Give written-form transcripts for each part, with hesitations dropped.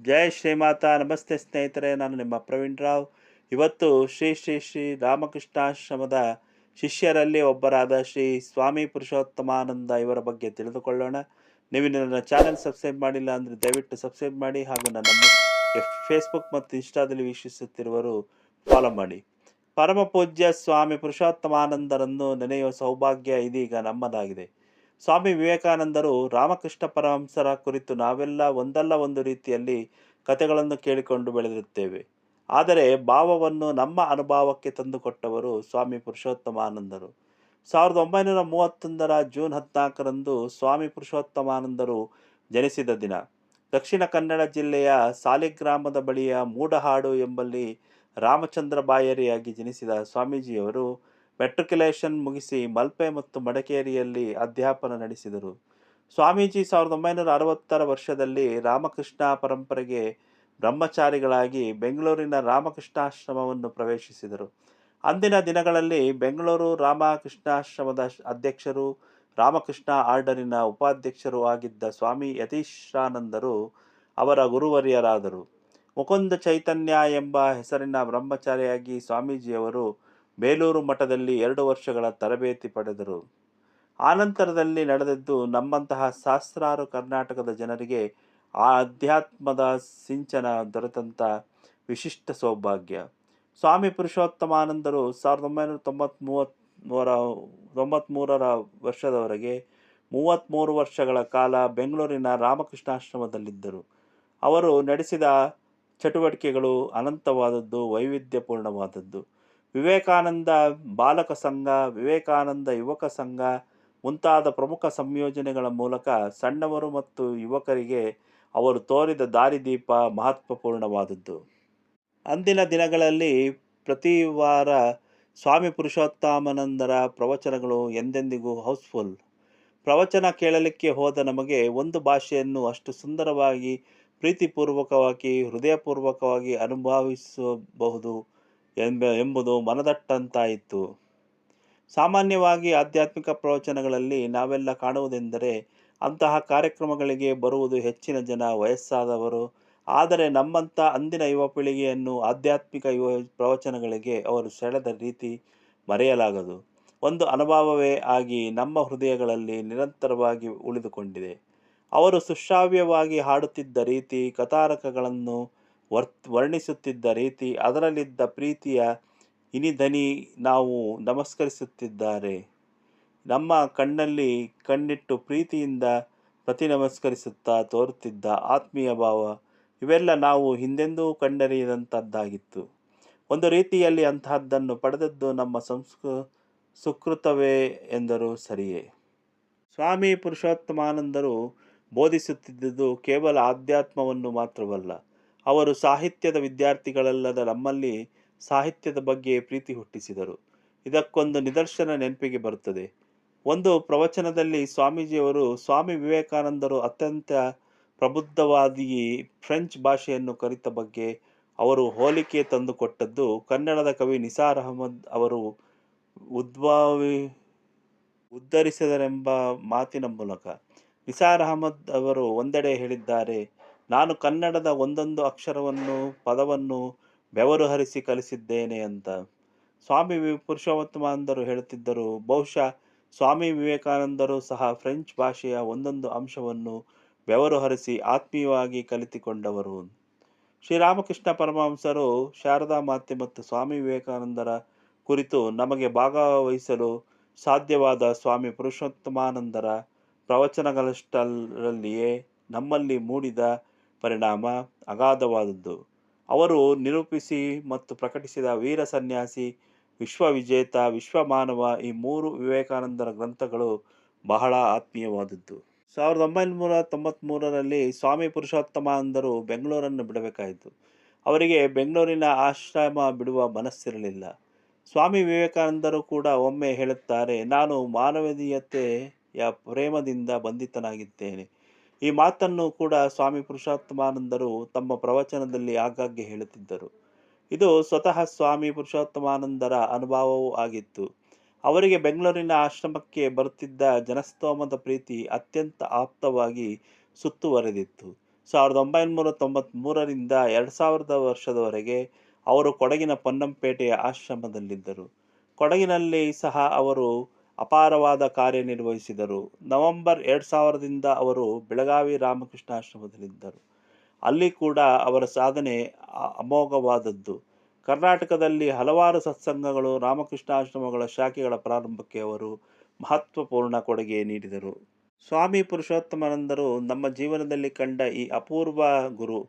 ಜೈ ಶ್ರೀಮಾತಾ ನಮಸ್ತೆ ಸ್ನೇಹಿತರೆ, ನಾನು ನಿಮ್ಮ ಪ್ರವೀಣ್ ರಾವ್. ಇವತ್ತು ಶ್ರೀ ರಾಮಕೃಷ್ಣಾಶ್ರಮದ ಶಿಷ್ಯರಲ್ಲಿ ಒಬ್ಬರಾದ ಶ್ರೀ ಸ್ವಾಮಿ ಪುರುಷೋತ್ತಮಾನಂದ ಇವರ ಬಗ್ಗೆ ತಿಳಿದುಕೊಳ್ಳೋಣ. ನೀವು ನನ್ನ ಚಾನೆಲ್ ಸಬ್ಸ್ಕ್ರೈಬ್ ಮಾಡಿಲ್ಲ ಅಂದರೆ ದಯವಿಟ್ಟು ಸಬ್ಸ್ಕ್ರೈಬ್ ಮಾಡಿ, ಹಾಗೂ ನನ್ನ ಫೇಸ್ಬುಕ್ ಮತ್ತು ಇನ್ಸ್ಟಾದಲ್ಲಿ ವೀಕ್ಷಿಸುತ್ತಿರುವರು ಫಾಲೋ ಮಾಡಿ. ಪರಮ ಪೂಜ್ಯ ಸ್ವಾಮಿ ಪುರುಷೋತ್ತಮಾನಂದರನ್ನು ನೆನೆಯುವ ಸೌಭಾಗ್ಯ ಇದೀಗ ನಮ್ಮದಾಗಿದೆ. ಸ್ವಾಮಿ ವಿವೇಕಾನಂದರು ರಾಮಕೃಷ್ಣ ಪರಮಹಂಸರ ಕುರಿತು ನಾವೆಲ್ಲ ಒಂದಲ್ಲ ಒಂದು ರೀತಿಯಲ್ಲಿ ಕಥೆಗಳನ್ನು ಕೇಳಿಕೊಂಡು ಬೆಳೆದಿರುತ್ತೇವೆ. ಆದರೆ ಭಾವವನ್ನು ನಮ್ಮ ಅನುಭವಕ್ಕೆ ತಂದುಕೊಟ್ಟವರು ಸ್ವಾಮಿ ಪುರುಷೋತ್ತಮಾನಂದರು. 1931 ಜೂನ್ 14ರಂದು ಸ್ವಾಮಿ ಪುರುಷೋತ್ತಮಾನಂದರು ಜನಿಸಿದ ದಿನ. ದಕ್ಷಿಣ ಕನ್ನಡ ಜಿಲ್ಲೆಯ ಸಾಲಿಗ್ರಾಮದ ಬಳಿಯ ಮೂಡಹಾಡು ಎಂಬಲ್ಲಿ ರಾಮಚಂದ್ರ ಬಾಯರಿಯಾಗಿ ಜನಿಸಿದ ಸ್ವಾಮೀಜಿಯವರು ಮೆಟ್ರಿಕ್ಯುಲೇಷನ್ ಮುಗಿಸಿ ಮಲ್ಪೆ ಮತ್ತು ಮಡಿಕೇರಿಯಲ್ಲಿ ಅಧ್ಯಾಪನ ನಡೆಸಿದರು. ಸ್ವಾಮೀಜಿ 1960 ವರ್ಷದಲ್ಲಿ ರಾಮಕೃಷ್ಣ ಪರಂಪರೆಗೆ ಬ್ರಹ್ಮಚಾರಿಗಳಾಗಿ ಬೆಂಗಳೂರಿನ ರಾಮಕೃಷ್ಣಾಶ್ರಮವನ್ನು ಪ್ರವೇಶಿಸಿದರು. ಅಂದಿನ ದಿನಗಳಲ್ಲಿ ಬೆಂಗಳೂರು ರಾಮಕೃಷ್ಣಾಶ್ರಮದ ಅಧ್ಯಕ್ಷರು, ರಾಮಕೃಷ್ಣ ಆರ್ಡರಿನ ಉಪಾಧ್ಯಕ್ಷರು ಆಗಿದ್ದ ಸ್ವಾಮಿ ಯತೀಶ್ವರಾನಂದರು ಅವರ ಗುರುವರ್ಯರಾದರು. ಮುಕುಂದ ಚೈತನ್ಯ ಎಂಬ ಹೆಸರಿನ ಬ್ರಹ್ಮಚಾರಿಯಾಗಿ ಸ್ವಾಮೀಜಿಯವರು ಬೇಲೂರು ಮಠದಲ್ಲಿ 2 ವರ್ಷಗಳ ತರಬೇತಿ ಪಡೆದರು. ಆನಂತರದಲ್ಲಿ ನಡೆದದ್ದು ನಮ್ಮಂತಹ ಸಹಸ್ರಾರು ಕರ್ನಾಟಕದ ಜನರಿಗೆ ಆ ಅಧ್ಯಾತ್ಮದ ಸಿಂಚನ ದೊರೆತಂಥ ವಿಶಿಷ್ಟ ಸೌಭಾಗ್ಯ. ಸ್ವಾಮಿ ಪುರುಷೋತ್ತಮಾನಂದರು 1993ರ ವರ್ಷದವರೆಗೆ 33 ವರ್ಷಗಳ ಕಾಲ ಬೆಂಗಳೂರಿನ ರಾಮಕೃಷ್ಣಾಶ್ರಮದಲ್ಲಿದ್ದರು. ಅವರು ನಡೆಸಿದ ಚಟುವಟಿಕೆಗಳು ಅನಂತವಾದದ್ದು, ವೈವಿಧ್ಯಪೂರ್ಣವಾದದ್ದು. ವಿವೇಕಾನಂದ ಬಾಲಕ ಸಂಘ, ವಿವೇಕಾನಂದ ಯುವಕ ಸಂಘ ಮುಂತಾದ ಪ್ರಮುಖ ಸಂಯೋಜನೆಗಳ ಮೂಲಕ ಸಣ್ಣವರು ಮತ್ತು ಯುವಕರಿಗೆ ಅವರು ತೋರಿದ ದಾರಿದೀಪ ಮಹತ್ವಪೂರ್ಣವಾದದ್ದು. ಅಂದಿನ ದಿನಗಳಲ್ಲಿ ಪ್ರತಿ ವಾರ ಸ್ವಾಮಿ ಪುರುಷೋತ್ತಮಾನಂದರ ಪ್ರವಚನಗಳು ಎಂದೆಂದಿಗೂ ಹೌಸ್ಫುಲ್. ಪ್ರವಚನ ಕೇಳಲಿಕ್ಕೆ ಹೋದ ನಮಗೆ ಒಂದು ಭಾಷೆಯನ್ನು ಅಷ್ಟು ಸುಂದರವಾಗಿ, ಪ್ರೀತಿಪೂರ್ವಕವಾಗಿ, ಹೃದಯಪೂರ್ವಕವಾಗಿ ಅನುಭವಿಸಬಹುದು ಎಂಬುದು ಮನದಟ್ಟಂತಾಯಿತು. ಸಾಮಾನ್ಯವಾಗಿ ಆಧ್ಯಾತ್ಮಿಕ ಪ್ರವಚನಗಳಲ್ಲಿ ನಾವೆಲ್ಲ ಕಾಣುವುದೆಂದರೆ ಅಂತಹ ಕಾರ್ಯಕ್ರಮಗಳಿಗೆ ಬರುವುದು ಹೆಚ್ಚಿನ ಜನ ವಯಸ್ಸಾದವರು. ಆದರೆ ನಮ್ಮಂಥ ಅಂದಿನ ಯುವ ಪೀಳಿಗೆಯನ್ನು ಆಧ್ಯಾತ್ಮಿಕ ಪ್ರವಚನಗಳಿಗೆ ಅವರು ಸೆಳೆದ ರೀತಿ ಮರೆಯಲಾಗದು. ಒಂದು ಅನುಭವವೇ ಆಗಿ ನಮ್ಮ ಹೃದಯಗಳಲ್ಲಿ ನಿರಂತರವಾಗಿ ಉಳಿದುಕೊಂಡಿದೆ. ಅವರು ಸುಶ್ರಾವ್ಯವಾಗಿ ಹಾಡುತ್ತಿದ್ದ ರೀತಿ, ಕಥಾನಕಗಳನ್ನು ವರ್ಣಿಸುತ್ತಿದ್ದ ರೀತಿ, ಅದರಲ್ಲಿದ್ದ ಪ್ರೀತಿಯ ಇನಿದನಿ ನಾವು ನಮಸ್ಕರಿಸುತ್ತಿದ್ದಾರೆ. ನಮ್ಮ ಕಣ್ಣಲ್ಲಿ ಕಣ್ಣಿಟ್ಟು ಪ್ರೀತಿಯಿಂದ ಪ್ರತಿ ನಮಸ್ಕರಿಸುತ್ತಾ ತೋರುತ್ತಿದ್ದ ಆತ್ಮೀಯ ಭಾವ, ಇವೆಲ್ಲ ನಾವು ಹಿಂದೆಂದೂ ಕಂಡರಿಯದಂಥದ್ದಾಗಿತ್ತು. ಒಂದು ರೀತಿಯಲ್ಲಿ ಅಂತಹದ್ದನ್ನು ಪಡೆದದ್ದು ನಮ್ಮ ಸುಕೃತವೇ ಎಂದರೂ ಸರಿಯೇ. ಸ್ವಾಮಿ ಪುರುಷೋತ್ತಮಾನಂದರು ಬೋಧಿಸುತ್ತಿದ್ದುದು ಕೇವಲ ಆಧ್ಯಾತ್ಮವನ್ನು ಮಾತ್ರವಲ್ಲ. ಅವರು ಸಾಹಿತ್ಯದ ವಿದ್ಯಾರ್ಥಿಗಳಲ್ಲದ ನಮ್ಮಲ್ಲಿ ಸಾಹಿತ್ಯದ ಬಗ್ಗೆ ಪ್ರೀತಿ ಹುಟ್ಟಿಸಿದರು. ಇದಕ್ಕೊಂದು ನಿದರ್ಶನ ನೆನಪಿಗೆ ಬರುತ್ತದೆ. ಒಂದು ಪ್ರವಚನದಲ್ಲಿ ಸ್ವಾಮೀಜಿಯವರು ಸ್ವಾಮಿ ವಿವೇಕಾನಂದರು ಅತ್ಯಂತ ಪ್ರಬುದ್ಧವಾದಿ ಫ್ರೆಂಚ್ ಭಾಷೆಯನ್ನು ಕಲಿತ ಬಗ್ಗೆ ಅವರು ಹೋಲಿಕೆ ತಂದುಕೊಟ್ಟದ್ದು ಕನ್ನಡದ ಕವಿ ನಿಸಾರ್ ಅಹಮದ್ ಅವರು ಉದ್ಧರಿಸಿದರೆಂಬ ಮಾತಿನ ಮೂಲಕ. ನಿಸಾರ್ ಅಹಮದ್ ಅವರು ಒಂದೆಡೆ ಹೇಳಿದ್ದಾರೆ, ನಾನು ಕನ್ನಡದ ಒಂದೊಂದು ಅಕ್ಷರವನ್ನು, ಪದವನ್ನು ಬೆವರು ಹರಿಸಿ ಕಲಿಸಿದ್ದೇನೆ ಅಂತ. ಸ್ವಾಮಿ ಪುರುಷೋತ್ತಮಾನಂದರು ಹೇಳುತ್ತಿದ್ದರು, ಬಹುಶಃ ಸ್ವಾಮಿ ವಿವೇಕಾನಂದರು ಸಹ ಫ್ರೆಂಚ್ ಭಾಷೆಯ ಒಂದೊಂದು ಅಂಶವನ್ನು ಬೆವರು ಹರಿಸಿ ಆತ್ಮೀಯವಾಗಿ ಕಲಿತುಕೊಂಡವರು. ಶ್ರೀರಾಮಕೃಷ್ಣ ಪರಮಹಂಸರು, ಶಾರದಾ ಮಾತೆ ಮತ್ತು ಸ್ವಾಮಿ ವಿವೇಕಾನಂದರ ಕುರಿತು ನಮಗೆ ಭಾಗವಹಿಸಲು ಸಾಧ್ಯವಾದ ಸ್ವಾಮಿ ಪುರುಷೋತ್ತಮಾನಂದರ ಪ್ರವಚನಗಳಷ್ಟರಲ್ಲಿಯೇ ನಮ್ಮಲ್ಲಿ ಮೂಡಿದ ಪರಿಣಾಮ ಅಗಾಧವಾದದ್ದು. ಅವರು ನಿರೂಪಿಸಿ ಮತ್ತು ಪ್ರಕಟಿಸಿದ ವೀರ ಸನ್ಯಾಸಿ, ವಿಶ್ವವಿಜೇತ, ವಿಶ್ವಮಾನವ ಈ 3 ವಿವೇಕಾನಂದರ ಗ್ರಂಥಗಳು ಬಹಳ ಆತ್ಮೀಯವಾದದ್ದು. 1993ರಲ್ಲಿ ಸ್ವಾಮಿ ಪುರುಷೋತ್ತಮಾನಂದರು ಬೆಂಗಳೂರನ್ನು ಬಿಡಬೇಕಾಯಿತು. ಅವರಿಗೆ ಬೆಂಗಳೂರಿನ ಆಶ್ರಮ ಬಿಡುವ ಮನಸ್ಸಿರಲಿಲ್ಲ. ಸ್ವಾಮಿ ವಿವೇಕಾನಂದರು ಕೂಡ ಒಮ್ಮೆ ಹೇಳುತ್ತಾರೆ, ನಾನು ಮಾನವೀಯತೆಯ ಪ್ರೇಮದಿಂದ ಬಂಧಿತನಾಗಿದ್ದೇನೆ. ಈ ಮಾತನ್ನು ಕೂಡ ಸ್ವಾಮಿ ಪುರುಷೋತ್ತಮಾನಂದರು ತಮ್ಮ ಪ್ರವಚನದಲ್ಲಿ ಆಗಾಗ್ಗೆ ಹೇಳುತ್ತಿದ್ದರು. ಇದು ಸ್ವತಃ ಸ್ವಾಮಿ ಪುರುಷೋತ್ತಮಾನಂದರ ಅನುಭವವೂ ಆಗಿತ್ತು. ಅವರಿಗೆ ಬೆಂಗಳೂರಿನ ಆಶ್ರಮಕ್ಕೆ ಬರುತ್ತಿದ್ದ ಜನಸ್ತೋಮದ ಪ್ರೀತಿ ಅತ್ಯಂತ ಆಪ್ತವಾಗಿ ಸುತ್ತುವರೆದಿತ್ತು. 1993ರಿಂದ 2000 ವರ್ಷದವರೆಗೆ ಅವರು ಕೊಡಗಿನ ಪೊನ್ನಂಪೇಟೆಯ ಆಶ್ರಮದಲ್ಲಿದ್ದರು. ಕೊಡಗಿನಲ್ಲಿ ಸಹ ಅವರು ಅಪಾರವಾದ ಕಾರ್ಯನಿರ್ವಹಿಸಿದರು. ನವೆಂಬರ್ 2000ದಿಂದ ಅವರು ಬೆಳಗಾವಿ ರಾಮಕೃಷ್ಣ ಆಶ್ರಮದಲ್ಲಿದ್ದರು. ಅಲ್ಲಿ ಕೂಡ ಅವರ ಸಾಧನೆ ಅಮೋಘವಾದದ್ದು. ಕರ್ನಾಟಕದಲ್ಲಿ ಹಲವಾರು ಸತ್ಸಂಗಗಳು, ರಾಮಕೃಷ್ಣ ಆಶ್ರಮಗಳ ಶಾಖೆಗಳ ಪ್ರಾರಂಭಕ್ಕೆ ಅವರು ಮಹತ್ವಪೂರ್ಣ ಕೊಡುಗೆ ನೀಡಿದರು. ಸ್ವಾಮಿ ಪುರುಷೋತ್ತಮಾನಂದರು ನಮ್ಮ ಜೀವನದಲ್ಲಿ ಕಂಡ ಈ ಅಪೂರ್ವ ಗುರು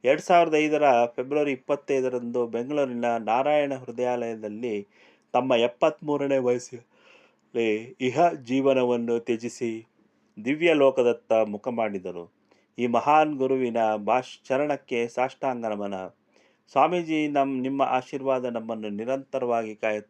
2005ರ ಫೆಬ್ರವರಿ 25ರಂದು ಬೆಂಗಳೂರಿನ ನಾರಾಯಣ ಹೃದಯಾಲಯದಲ್ಲಿ ತಮ್ಮ 73ನೇ ವಯಸ್ಸಿನಲ್ಲಿ ಇಹ ಜೀವನವನ್ನು ತ್ಯಜಿಸಿ ದಿವ್ಯ ಲೋಕದತ್ತ ಮುಖ ಮಾಡಿದರು. ಈ ಮಹಾನ್ ಗುರುವಿನ ಚರಣಕ್ಕೆ ಸಾಷ್ಟಾಂಗ ನಮನ. ಸ್ವಾಮೀಜಿ, ನಿಮ್ಮ ಆಶೀರ್ವಾದ ನಮ್ಮನ್ನು ನಿರಂತರವಾಗಿ ಕಾಯುತ್ತದೆ.